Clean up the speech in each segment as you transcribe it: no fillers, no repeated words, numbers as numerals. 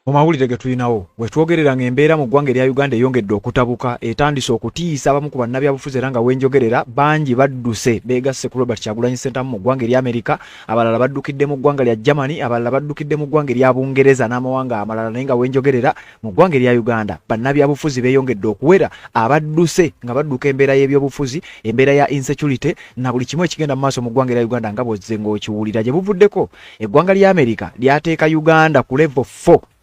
Mu mawulire ge tulinawo bwe twogerera ng'embeera mu ggwanga erya Uganda eyongedde okutabuka etandise okutiisa abamu ku bannabyabufuzi era nga wenjogerera bangi badduse beegasse ku Robert Kyagulanyi Ssentamu mu ggwanga erya Amerika, abalala baddukidde mu ggwanga lya Germany, abalala baddukidde mu ggwanga erya Bungereza n'amawanga amalala, naye nga wenjogerera mu ggwanga erya Uganda bannabyabufuzi beeyongedde okuwera abadduse nga badduka embeera y'ebyobufuzi, embeera ya insecurity na buli kimu ekigenda mu maaso mu ggwanga erya Uganda nga bw'ozze ng'okiwulira. Gye buvuddeko eggwanga lya Amerika lyateeka Uganda ku level 4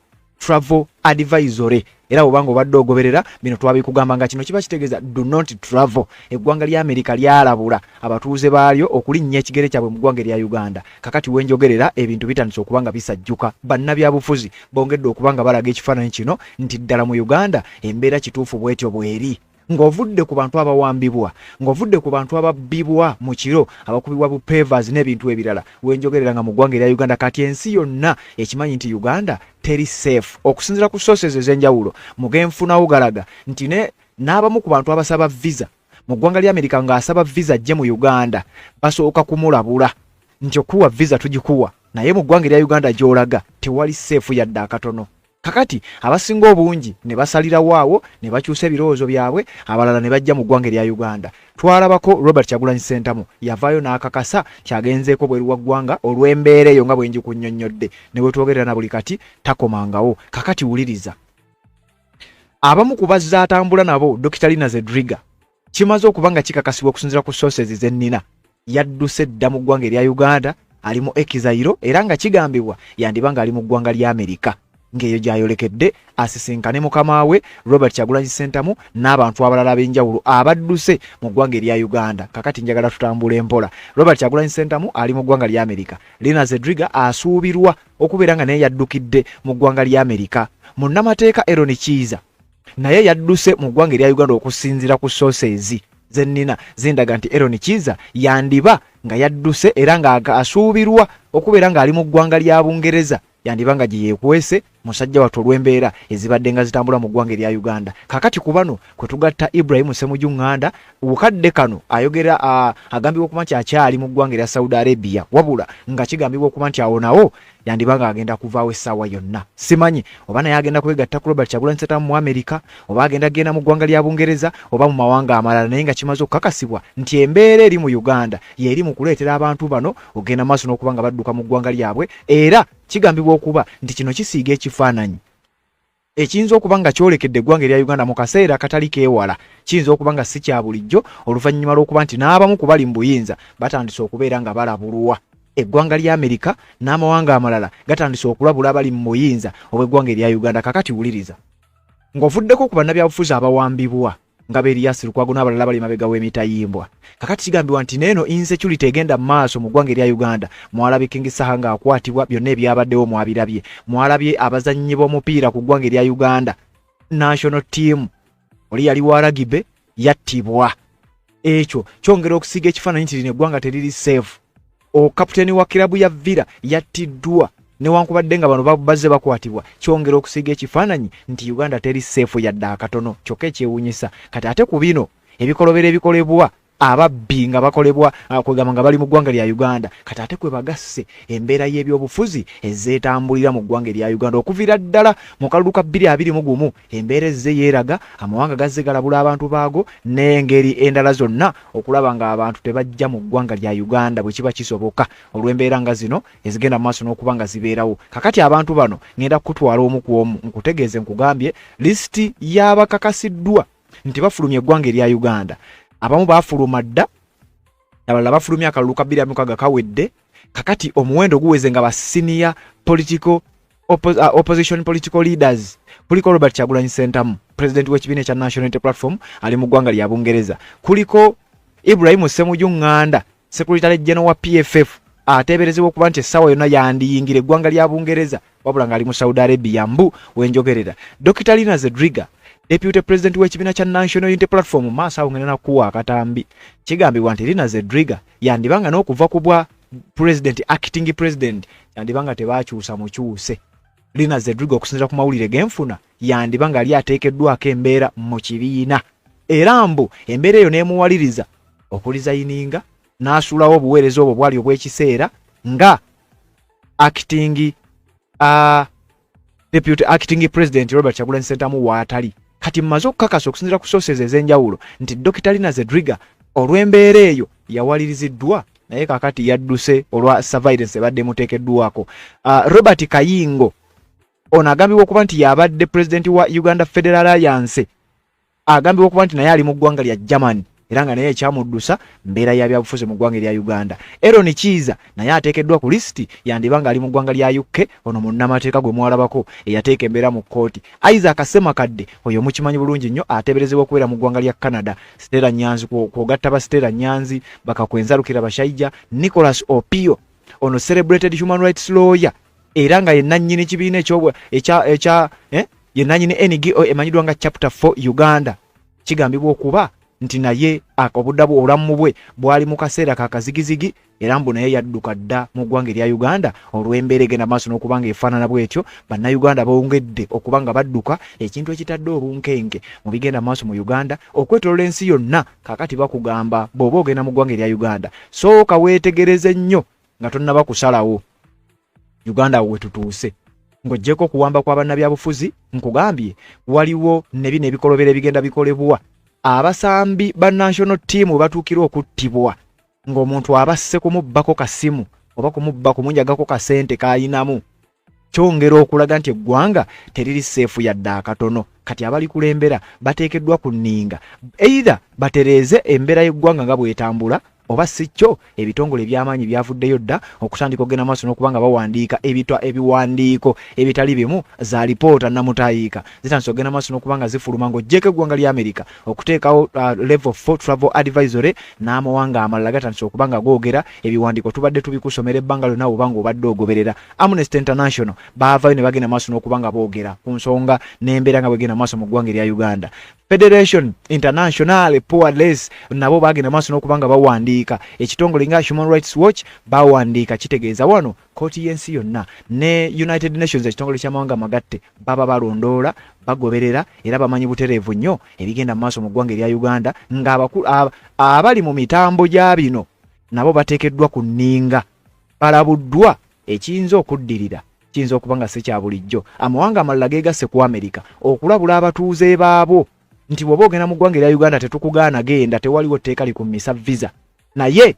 travel advisory, era obanga obadde ogoberera bino twabikugamba nga kino kiba kitegeeza do not travel. Eggwanga lya Amerika lyalabula abatuuze baalyo okulinnya ekigere kyabwe mu ggwanga erya Uganda. Kakati wenjogerera ebintu bitandise okuba nga bisajjuka, bannabyabufuzi bongedde okuba nga balaga ekifaananyi kino nti ddala mu Uganda embeera kituufu bwetyo bweri, ng'ovudde ku bantu abawambibwa, ng'ovudde ku bantu ababbibwa mu kiro, abakubibwa bu pavers n'ebintu ebirala. Wenjogerera nga mu ggwanga erya Uganda kati ensi yonna ekimanyi nti Uganda teri safe, okusinziira ku sources ez'enjawulo mugenfunawo galaga nti n'abamu ku bantu abasaba visa mu ggwanga lya Amerika ng'asaba visa ajje mu Uganda basooka kumulabula nti okuwa visa tugikuwa, naye mu ggwanga erya Uganda gy'olaga tewali safe yadde akatono. Kakati abasinga obungi ne basalirawo awo ne bakyusa ebirowoozo byabwe, abalala ne bajja mu ggwanga erya Uganda. Twalabako Robert Kyagulanyi Ssentamu yavaayo n'akakasa kyagenzeeko bweru wa ggwanga olw'embeera eyo nga bwe ngikunnyonnyodde, ne bwe twogerera na buli kati takomangawo. Kakati wuliriza, abamu ku bazze atambula nabo Dr. Lina Zedriga kimaze okuba nga kikakasibwa okusinziira ku sources zennina, yadduse dda mu ggwanga erya Uganda, ali mu Exile era nga kigambibwa yandiba nga ali mu ggwanga lya Amerika, ng'eyo gy'ayolekedde asisinkane mukama we Robert Kyagulanyi Ssentamu n'abantu abalala ab'enjawulo abadduse mu ggwanga erya Uganda. Kakati njagala tutambule mpola. Robert Kyagulanyi Ssentamu ali mu ggwanga lya Amerika. Lina Zedriga asuubirwa okubeera nga naye yaddukidde mu ggwanga lya Amerika. Munnamateeka Aaron Kiiza naye yadduse mu ggwanga erya Uganda okusinziira ku sources zennina zindaga nti Aaron Kiiza yandiba nga yadduse era nga asuubirwa okubeera nga ali mu ggwanga lya Bungereza, yandiba nga gye yeekwese musajja wattu olw'embeera ezibadde nga zitambula mu ggwanga erya Uganda. Kakati ku bano kwe tugatta Ibrahim Ssemujju Nganda, obukadde kano ayogera agambibwa okuba nti akyali mu ggwanga erya Saudi Arabia, wabula nga kigambibwa okuba nti awo nawo yandiba nga agenda kuvaawo essaawa yonna. Simanyi oba naye agenda kwegatta ku Robert Kyagulanyi Ssentamu mu Amerika, oba agenda genda mu ggwanga lya Bungereza oba mu mawanga amalala, naye nga kimaze okukakasibwa nti embeera eri mu Uganda y'eri mu kuleetera abantu bano ogenda maaso n'okuba nga badduka mu ggwanga lyabwe, era kigambibwa okuba nti kino kisiiga ekifaananyi ekiyinza okuba nga kyolekedde eggwanga erya Uganda mu kaseera akatali keewala, kiyinza okuba nga si kya bulijjo oluvannyuma lw'okuba nti n'abamu ku bali mu buyinza batandise okubeera nga balabulwa. Eggwanga lya Amerika n'amawanga amalala gatandise okulabula abali mu buyinza obw'eggwanga erya Uganda. Kakati wuliriza, ng'ovuddeko ku bannabyabufuzi abawambibwa nga Erias Lukwago n'abalala bali mabega w'emitayimbwa. Kakati kigambibwa nti neeno insecurity egenda mu maaso mu ggwanga erya Uganda. Mwalabye King Saha ng'akwatibwa, byonna ebyabaddewo mwabirabye. Mwalabye abazannyi b'omupiira ku ggwanga erya Uganda, national team oli yali wa rugby yattibwa. Ekyo kyongera okusiga ekifaananyi nti lino eggwanga teriri safe. Kapiteeni wa kirabu ya Villa yattiddwa newankubadde nga bano bazze bakwatibwa, kyongera okusiga ekifaananyi nti Uganda teri safe yadde akatono. Kyokka ekyewuunyisa kati ate ku bino ebikolobero ebikolebwa ababbi nga bakolebwa kwegamba nga bali mu ggwanga lya Uganda, kati ate kwe bagasse embeera y'ebyobufuzi ezeetambulira mu ggwanga lya Uganda okuviira ddala mu kalulu ka 2021 embeera ezze yeeraga amawanga gazze galabula abantu baago n'engeri endala zonna okulaba nga abantu tebajja mu ggwanga lya Uganda bwe kiba kisoboka olw'embeera nga zino ezigenda mu maaso n'okuba nga zibeerawo. Kakati abantu bano ngenda kutwala omu ku omu nkutegeeze nkugambye lisiti y'abakakasiddwa nti bafulumya eggwanga erya Uganda. Abamu baafuluma dda, abalala bafulumya akalulu ka 2026 kawedde. Kakati omuwendo guweze nga ba senior political opposition political leaders kuliko Robert Kyagulanyi Ssentamu, president w'ekibiina ekya National Unity Platform ali mu ggwanga lya Bungereza, kuliko Ibrahim Ssemujju Nganda, secretary general wa PFF ateeberezebwa okuba nti essaawa yonna yandiyingira eggwanga lya Bungereza wabula nga ali mu Saudi Arabia mbu wenjogerera. Dr. Lina Zedriga, deputy president w'ekibiina kya National Unity Platform, maaso awo ngenda nakuwa akatambi. Kigambibwa nti Lina Zedriga yandibanga n'okuva ku bwa president, acting president, yandibanga tebaakyusa mukyuse. Lina Zedriga okusinziira ku mawulire genfuna yandibanga ali ateekeddwako embeera mu kibiina, era mbu embeera eyo n'emuwaliriza okulizayininga n'asuulawo obuweereza obwo bwali obw'ekiseera nga acting Deputy Acting President Robert Kyagulanyi Ssentamu waatali. Kati mmaze okukakasa okusinziira ku sources ez'enjawulo nti Dr. Lina Zedriga olw'embeera eyo yawaliriziddwa naye kakati yadduse olwa surveillance ebadde muteekeddwako. Robert Kayingo ono agambibwa okuba nti yabadde president wa Uganda Federal Alliance, agambibwa okuba nti naye ali mu ggwanga lya Germany era nga naye ekyamuddusa mbeera ya byabufuzi mu ggwanga lya Uganda. Aaron Kiiza naye ateekeddwa ku listi yandibanga ali mu ggwanga lya UK, ono munnamateeka gwe mwalabako eyateeka embeera mu kkooti. Isaac Semakadde oyo mukimanyi bulungi nnyo ateeberezebwa okubeera mu ggwanga lya Canada. Stella Nyanzi kwogatta ba Stella Nyanzi bakakwenzalukira bashaija. Nicholas Opio ono celebrated human rights lawyer era nga yennannyini kibiina yennannyini NGO emanyiddwa nga Chapter 4 Uganda. Kigambibwa okuba nti naye obuddabu obulamu bwe bwali mu kaseera kakazigizigi era mbu naye yadduka dda mu ggwanga erya Uganda olw'embeera egenda maaso n'okubanga efaanana bw'etyo. Bannayuganda bongedde okuba nga badduka ekintu ekitadde olunkenke mu bigenda maaso mu Uganda okwetolola ensi yonna. Kakati bakugamba bw'oba ogenda mu ggwanga erya Uganda sooka weetegereze nnyo nga tonnaba kusalawo Uganda we tutuuse. Ng'oggyeko okuwamba kwa bannabyabufuzi nkugambye waliwo ne bino ebikolobero ebigenda bikolebwa. Abasambi ba national team batuukira okuttibwa ng'omuntu abasse kumubbako kasimu oba kumubba kumunjagako kasente kayinamu. Kyongera okulaga nti eggwanga teriri seefu yadde akatono. Kati abali kulembera bateekeddwa ku nninga either batereeze embeera y'eggwanga nga bw'etambula oba si kyo ebitongole eby'amaanyi byavuddeyo dda okutandika okugenda maaso n'okubanga bawandiika ebiwandiiko ebitali bimu za lipoota namutayiika zitandise okugenda maaso n'okubanga zifuluma ng'oggyeko eggwanga lya Amerika okuteekawo level 4 travel advisory n'amawanga amalala gatandise okubanga googera ebiwandiiko tubadde tubikusomera ebbanga lyonna obanga obadde ogoberera. Amnesty International baavayo ne bagenda maaso n'okubanga boogera ku nsonga n'embeera nga bwegenda maaso mu ggwanga erya Uganda. Federation International Powerless nabo bagenda maaso n'okubanga bawandiika. Ekitongole nga Human Rights Watch bawandiika kitegeeza wano kooti y'ensi yonna ne United Nations ekitongole ky'amawanga amagatte baba balondoola bagoberera era bamanyi butereevu nnyo ebigenda maaso mu ggwanga erya Uganda ng'abakulu abali mu mitambo gya bino nabo bateekeddwa ku nninga balabuddwa ekiyinza okuddirira kiyinza okuba nga si kya bulijjo. Amawanga amalala geegasse ku Amerika okulabula abatuuze baabo nti bw'oba ogenda mu ggwanga erya Uganda tetukugaana genda tewaliwo tteeka likummisa visa naye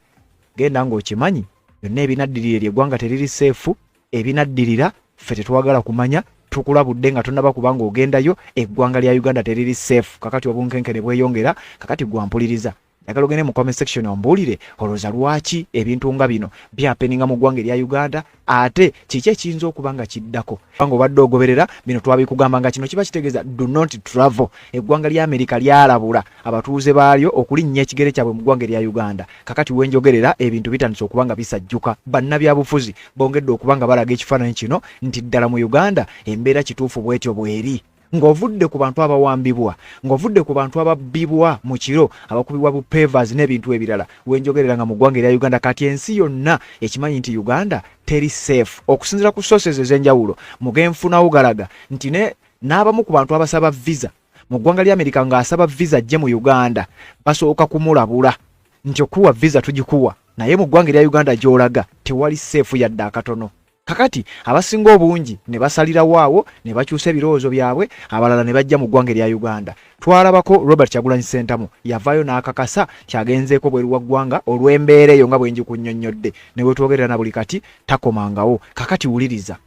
genda ng'okimanyi byonna ebinaddirira ery'eggwanga teriri seefu ebinaddirira ffe tetwagala kumanya tukulabudde nga tonnaba kubanga ogendayo eggwanga lya Uganda teriri seefu. Kakati obunkenkene bweyongera kakati gwampuliriza njagala ogende mu comment section ombuulire olowooza lwaki ebintu nga bino byapeninga mu ggwanga erya Uganda ate kiki ekiyinza okuba nga kiddako. Nga obadde ogoberera bino twabikugamba nga kino kiba kitegeeza do not travel. Eggwanga lya Amerika lyalabula abatuuze baalyo okulinnya ekigere kyabwe mu ggwanga erya Uganda. Kakati wenjogerera ebintu bitandise okuba nga bisajjuka. Bannabyabufuzi bongedde okuba nga balaga ekifaananyi kino nti ddala mu Uganda embeera kituufu bw'etyo bw'eri. Ng'ovudde ku bantu abawambibwa, ng'ovudde ku bantu ababbibwa mu kiro, abakubibwa bu pavers n'ebintu ebirala. Wenjogerera nga mu ggwanga erya Uganda kati ensi yonna ekimanyi nti Uganda teri safe. Okusinziira ku sources ez'enjawulo mugenfunawo galaga nti n'abamu ku bantu abasaba visa mu ggwanga lya Amerika ng'asaba visa ajje mu Uganda basooka kumulabula nti okuwa visa tugikuwa naye mu ggwanga erya Uganda gy'olaga tewali safe yadde akatono. Kakati abasinga obungi ne basalirawo awo ne bakyusa ebirowoozo byabwe abalala ne bajja mu ggwanga erya Uganda. Twalabako Robert Kyagulanyi Ssentamu yavaayo n'akakasa kyagenzeeko bweru wa ggwanga olw'embeera eyo nga bwe ngikunnyonnyodde ne bwe twogerera na buli kati takomangawo. Kakati wuliriza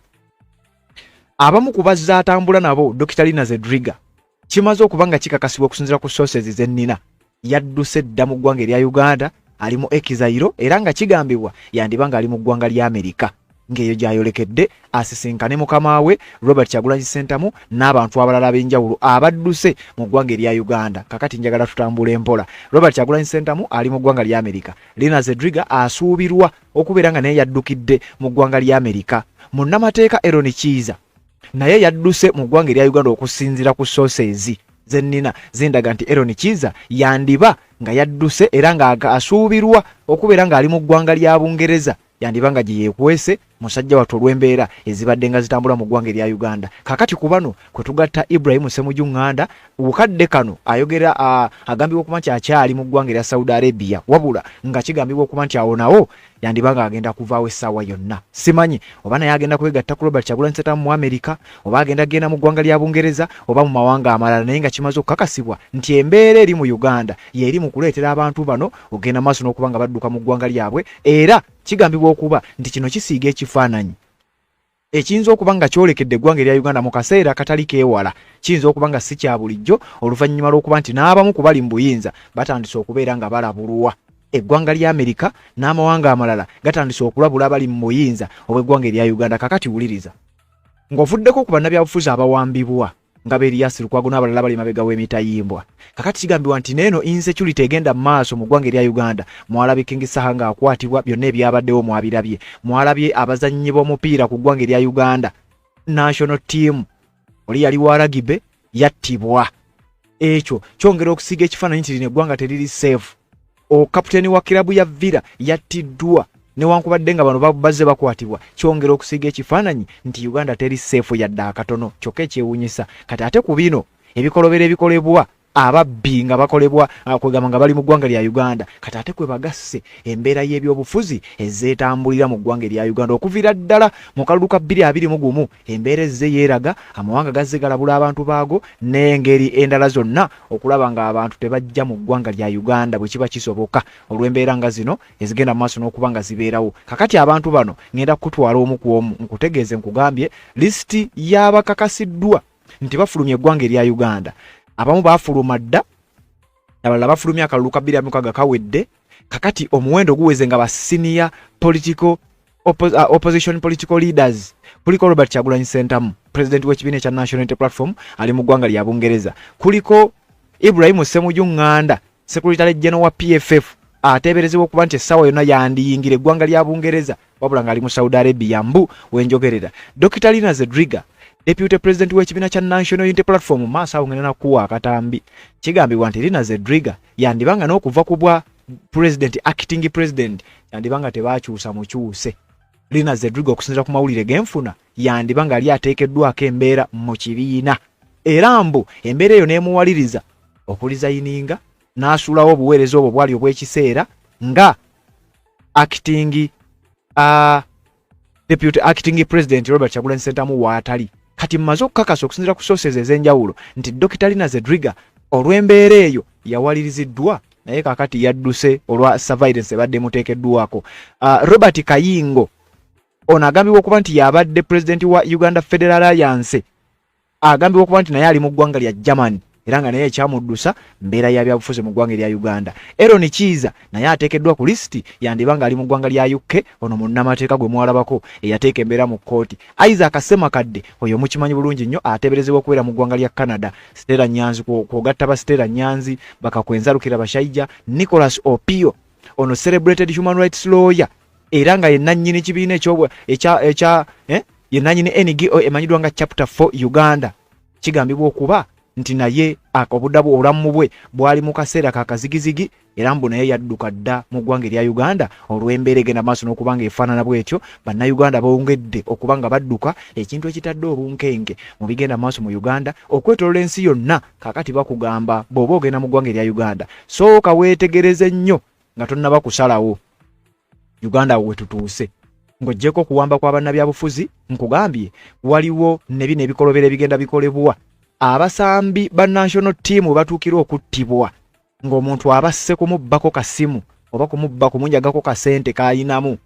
abamu ku bazze atambula nabo Dr. Lina Zedriga kimaze okuba nga kikakasibwa okusinziira ku sources zennina yadduse dda mu ggwanga erya Uganda ali mu Exile era nga kigambibwa yandiba nga ali mu ggwanga lya Amerika ng'eyo gy'ayolekedde asisinkane mukama we Robert Kyagulanyi Ssentamu n'abantu abalala ab'enjawulo abadduse mu ggwanga erya Uganda. Kakati njagala tutambula empola. Robert Kyagulanyi Ssentamu ali mu ggwanga lya Amerika. Lina Zedriga asuubirwa okubeera nga naye yaddukidde mu ggwanga lya Amerika. Munnamateeka Aaron Kiiza naye yadduse mu ggwanga erya Uganda okusinziira ku sources zennina zindaga nti Aaron Kiiza yandiba nga yadduse era nga asuubirwa okubeera nga ali mu ggwanga lya Bungereza yandiba nga gye yeekwese musajja watu olw'embeera ezibadde nga zitambula mu ggwanga erya Uganda. Kakati ku bano kwe tugatta Ibrahim Ssemujju Nganda, obukadde kano ayogera agambibwa okuba nti akyali mu ggwanga erya Saudi Arabia, wabula nga kigambibwa okuba nti awo nawo yandibanga agenda kuvaawo essaawa yonna. Simanyi oba naye agenda kwegatta ku Robert Kyagulanyi Ssentamu mu Amerika, oba agenda mu ggwanga lya Bungereza oba mu mawanga amalala, naye nga kimaze okukakasibwa nti embeera eri mu Uganda yeri mu kuleetera abantu bano ogenda maaso n'okuba nga badduka mu ggwanga lyabwe, era kigambibwa okuba nti kino kisiiga ekifaananyi ekiyinza okuba nga kyolekedde eggwanga erya Uganda mu kaseera katali keewala. Kiyinza okuba nga si kya bulijjo oluvannyuma lw'okuba nti n'abamu ku bali mu buyinza batandise okubeera nga balabulwa. Eggwanga lya Amerika n'amawanga amalala gatandise okulabula abali mu buyinza obw'eggwanga erya Uganda. Kakati wuliriza, ng'ovuddeko ku bannabyabufuzi abawambibwa nga Erias Lukwago n'abalala bali mabega w'emitayimbwa. Kakati kigambibwa nti neeno insecurity egenda mu maaso mu ggwanga erya Uganda. Mwalabye King Saha ng'akwatibwa, byonna ebyabaddewo mwabirabye. Mwalabye abazannyi b'omupiira ku ggwanga erya Uganda, national team oli yali wa rugby yattibwa. Ekyo kyongera okusiga ekifaananyi nti lino eggwanga teriri safe. Kapiteeni wa kilabu ya Villa yattiddwa newankubadde nga bano bazze bakwatibwa. Kyongera okusiga ekifaananyi nti Uganda teri safe yadde akatono. Kyokka ekyewuunyisa kati ate ku bino ebikolobera ebikolebwa ababbi nga bakolebwa kwegamba nga bali mu ggwanga lya Uganda, kati ate kwe bagasse embeera y'ebyobufuzi ezeetambulira mu ggwanga lya Uganda okuviira ddala mu kalulu ka 2021. Embeera ezze yeeraga amawanga gazze galabula abantu baago n'engeri endala zonna okulaba nga abantu tebajja mu ggwanga lya Uganda bwe kiba kisoboka olw'embeera nga zino ezigenda mu maaso n'okuba nga zibeerawo. Kakati abantu bano ngenda kutwala omu ku omu nkutegeeze nkugambye lisiti y'abakakasiddwa nti bafulumya eggwanga erya Uganda. Abamu baafuluma dda, abalala bafulumya akalulu ka 2026 kawedde. Kakati omuwendo guweze nga ba senior political opposition political leaders kuliko Robert Kyagulanyi Ssentamu, president w'ekibiina ekya National Unity Platform ali mu ggwanga lya Bungereza, kuliko Ibrahim Ssemujju Nganda, secretary general wa PFF ateeberezebwa okuba nti essaawa yonna yandiyingira eggwanga lya Bungereza wabula nga ali mu Saudi Arabia mbu wenjogerera. Dr. Lina Zedriga, deputy president w'ekibiina kya National Unity Platform, maaso awo ngenda nakuwa akatambi. Kigambibwa nti Lina Zedriga yandibanga n'okuva ku bwa president, acting president, yandibanga tebaakyusa mukyuse. Lina Zedriga okusinziira ku mawulire genfuna yandibanga ali ateekeddwako embeera mu kibiina, era mbu embeera eyo n'emuwaliriza okulizayininga n'asuulawo obuweereza obwo bwali obw'ekiseera nga acting deputy acting president Robert Kyagulanyi Ssentamu waatali. Kati mmaze okukakasa okusinziira ku sources ez'enjawulo nti Dr. Lina Zedriga olw'embeera eyo yawaliriziddwa, naye kakati yadduse olwa surveillance ebadde muteekeddwako. Robert Kayingo ono agambibwa okuba nti yabadde president wa Uganda Federal Alliance, agambibwa okuba nti naye ali mu ggwanga lya Germany era nga naye ekyamuddusa mbeera ya byabufuzi mu ggwanga erya Uganda. Aaron Kiiza naye ateekeddwa ku lisiti yandibanga ali mu ggwanga lya UK, ono munnamateeka gwe mwalabako eyateeka embeera mu kkooti. Isaac Ssemakadde oyo mukimanyi bulungi nnyo ateeberezebwa okubeera mu ggwanga lya Canada. Stella Nyanzi kwogatta ba Stella Nyanzi bakakwenzalukira bashaija. Nicholas Opio ono celebrated human rights lawyer era nga yennannyini kibiina yennannyini NGO emanyiddwa nga Chapter 4 Uganda. Kigambibwa okuba nti naye obuddabu obulamu bwe bwali mu kaseera kakazigizigi era mbu naye yadduka dda mu ggwanga erya Uganda olw'embeera egenda maaso n'okuba nga efaanana bw'etyo. Bannayuganda bongedde okuba nga badduka ekintu ekitadde obunkenge mu bigenda maaso mu Uganda okwetoolola ensi yonna. Kakati bakugamba bw'oba ogenda mu ggwanga erya Uganda sooka weetegereze nnyo nga tonnaba kusalawo Uganda we tutuuse. Ng'oggyeko okuwamba kwa bannabyabufuzi nkugambye waliwo ne bino ebikolobera ebigenda bikolebwa. Abasambi ba national team batuukira okuttibwa ng'omuntu abasse kumubbako kasimu oba kumubba kumunjagako kasente kayinamu.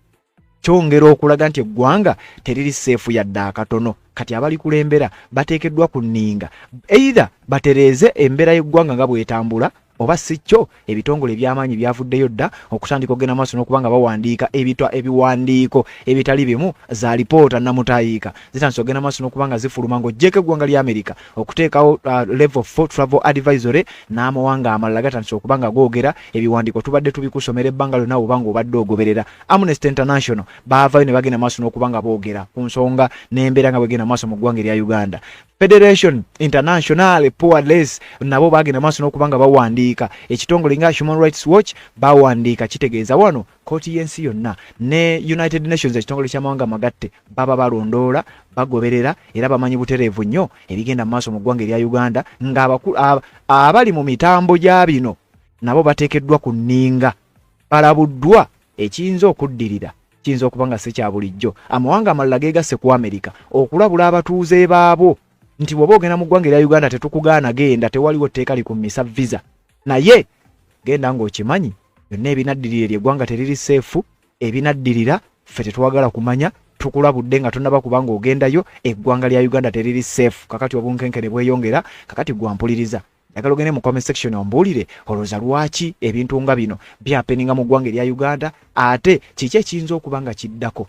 Kyongera okulaga nti eggwanga teriri seefu yadde akatono. Kati abali kulembera bateekeddwa ku nninga either batereeze embeera y'eggwanga nga bw'etambula oba si kyo ebitongole eby'amaanyi byavuddeyo dda okutandika okugenda maaso n'okuba nga bawandiika ebiwandiiko ebitali bimu za lipoota namutayiika zitandise okugenda maaso n'okuba nga zifuluma ng'oggyeko eggwanga lya Amerika okuteekawo level 4 travel advisory n'amawanga amalala gatandise okuba nga googera ebiwandiiko tubadde tubikusomera ebbanga lyonna oba ng'obadde ogoberera. Amnesty International baavaayo ne bagenda maaso n'okuba nga boogera ku nsonga n'embeera nga bwegenda maaso mu ggwanga erya Uganda. Federation International Powerless nabo bagenda maaso n'okuba nga bawandiika bawandiika ekitongole nga Human Rights Watch bawandiika kitegeeza wano kooti y'ensi yonna ne United Nations ekitongole ky'amawanga amagatte baba balondoola bagoberera era bamanyi butereevu nnyo ebigenda mu maaso mu ggwanga erya Uganda abali mu mitambo gya bino nabo bateekeddwa ku nninga balabuddwa ekiyinza okuddirira kiyinza okuba nga si kya bulijjo amawanga amalala geegasse ku Amerika okulabula abatuuze baabo nti bw'oba ogenda mu ggwanga erya Uganda tetukugaana genda tewaliwo tteeka likummisa visa naye genda ng'okimanyi byonna ebinaddirira ery'eggwanga teriri seefu ebinaddirira ffe tetwagala kumanya tukulabudde nga tonnaba kubanga ogendayo eggwanga lya Uganda teriri seefu kakati obunkenkene bweyongera kakati gwampuliriza njagala ogende mu comment section ombuulire olowooza lwaki ebintu nga bino byapeninga mu ggwanga erya Uganda ate kiki ekiyinza okuba nga kiddako